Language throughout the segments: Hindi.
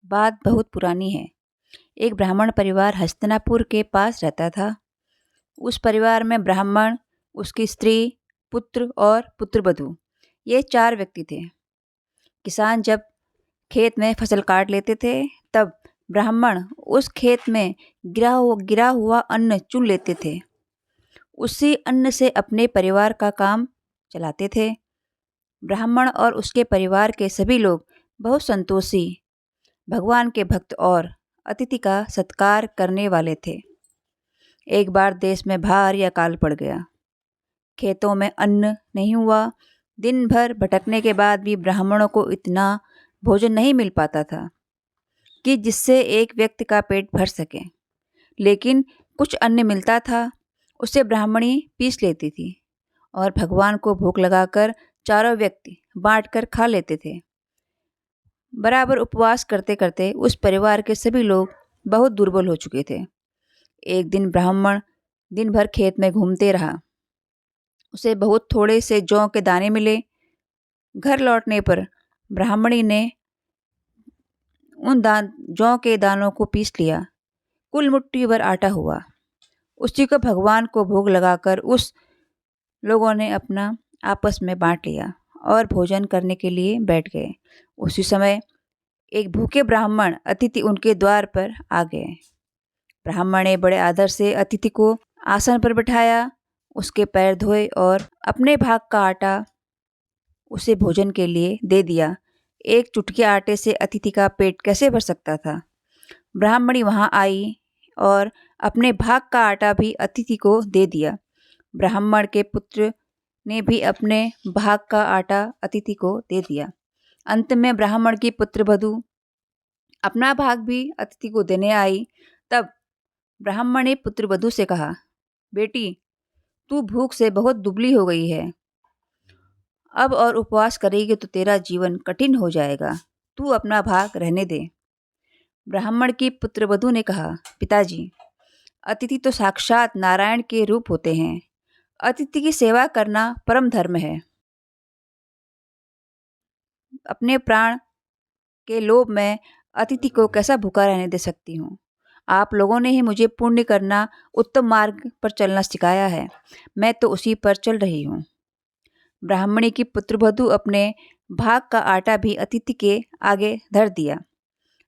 बात बहुत पुरानी है। एक ब्राह्मण परिवार हस्तिनापुर के पास रहता था। उस परिवार में ब्राह्मण, उसकी स्त्री, पुत्र और पुत्रवधू, ये 4 व्यक्ति थे। किसान जब खेत में फसल काट लेते थे, तब ब्राह्मण उस खेत में गिरा हुआ अन्न चुन लेते थे। उसी अन्न से अपने परिवार का काम चलाते थे। ब्राह्मण और उसके परिवार के सभी लोग बहुत संतोषी, भगवान के भक्त और अतिथि का सत्कार करने वाले थे। एक बार देश में भारी अकाल पड़ गया। खेतों में अन्न नहीं हुआ। दिन भर भटकने के बाद भी ब्राह्मणों को इतना भोजन नहीं मिल पाता था कि जिससे एक व्यक्ति का पेट भर सके। लेकिन कुछ अन्न मिलता था, उसे ब्राह्मणी पीस लेती थी और भगवान को भोग लगाकर चारों व्यक्ति बांटकर खा लेते थे। बराबर उपवास करते करते उस परिवार के सभी लोग बहुत दुर्बल हो चुके थे। एक दिन ब्राह्मण दिन भर खेत में घूमते रहा। उसे बहुत थोड़े से जौ के दाने मिले। घर लौटने पर ब्राह्मणी ने उन जौ के दानों को पीस लिया। कुल मुट्ठी भर आटा हुआ। उसी को भगवान को भोग लगाकर उस लोगों ने अपना आपस में बांट लिया और भोजन करने के लिए बैठ गए। उसी समय एक भूखे ब्राह्मण अतिथि उनके द्वार पर आ गए। ब्राह्मण ने बड़े आदर से अतिथि को आसन पर बिठाया, उसके पैर धोए और अपने भाग का आटा उसे भोजन के लिए दे दिया। एक चुटकी आटे से अतिथि का पेट कैसे भर सकता था? ब्राह्मणी वहां आई और अपने भाग का आटा भी अतिथि को दे दिया। ब्राह्मण के पुत्र ने भी अपने भाग का आटा अतिथि को दे दिया। अंत में ब्राह्मण की पुत्रवधू अपना भाग भी अतिथि को देने आई। तब ब्राह्मण ने पुत्रवधू से कहा, बेटी, तू भूख से बहुत दुबली हो गई है। अब और उपवास करेगी तो तेरा जीवन कठिन हो जाएगा। तू अपना भाग रहने दे। ब्राह्मण की पुत्रवधू ने कहा, पिताजी, अतिथि तो साक्षात नारायण के रूप होते हैं। अतिथि की सेवा करना परम धर्म है। अपने प्राण के लोभ में अतिथि को कैसा भूखा रहने दे सकती हूँ? आप लोगों ने ही मुझे पुण्य करना, उत्तम मार्ग पर चलना सिखाया है। मैं तो उसी पर चल रही हूँ। ब्राह्मणी की पुत्रवधू अपने भाग का आटा भी अतिथि के आगे धर दिया।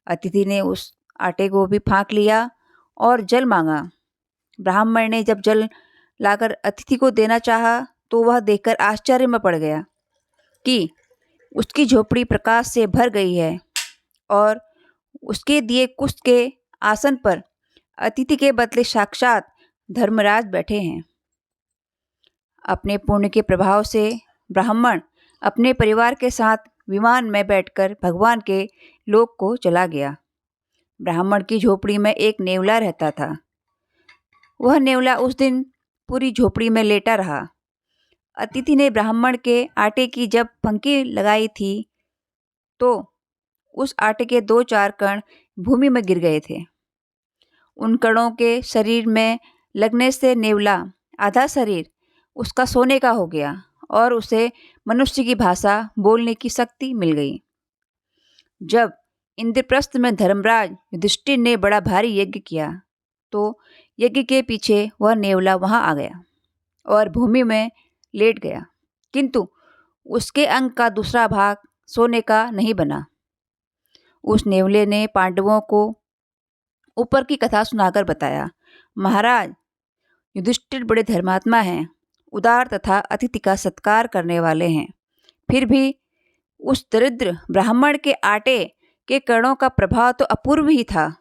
अतिथि ने उस आटे को भी फाँक लिया और जल मांगा। ब्राह्मण ने जब जल लाकर अतिथि को देना चाहा तो वह देखकर आश्चर्य में पड़ गया कि उसकी झोपड़ी प्रकाश से भर गई है और उसके दिए कुश के आसन पर अतिथि के बदले साक्षात धर्मराज बैठे हैं। अपने पुण्य के प्रभाव से ब्राह्मण अपने परिवार के साथ विमान में बैठकर भगवान के लोक को चला गया। ब्राह्मण की झोपड़ी में एक नेवला रहता था। वह नेवला उस दिन पूरी झोपड़ी में लेटा रहा। अतिथि ने ब्राह्मण के आटे की जब पंक्ति लगाई थी तो उस आटे के 2-4 कण भूमि में गिर गए थे। उन कणों के शरीर में लगने से नेवला आधा शरीर उसका सोने का हो गया और उसे मनुष्य की भाषा बोलने की शक्ति मिल गई। जब इंद्रप्रस्थ में धर्मराज युधिष्ठिर ने बड़ा भारी यज्ञ किया तो यज्ञ के पीछे वह नेवला वहां आ गया और भूमि में लेट गया, किंतु उसके अंग का दूसरा भाग सोने का नहीं बना। उस नेवले ने पांडवों को ऊपर की कथा सुनाकर बताया, महाराज, युधिष्ठिर बड़े धर्मात्मा हैं, उदार तथा अतिथि का सत्कार करने वाले हैं। फिर भी उस दरिद्र ब्राह्मण के आटे के कणों का प्रभाव तो अपूर्व ही था।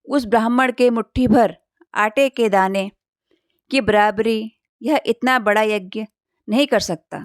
उस ब्राह्मण के मुट्ठी भर आटे के दाने की बराबरी यह इतना बड़ा यज्ञ नहीं कर सकता।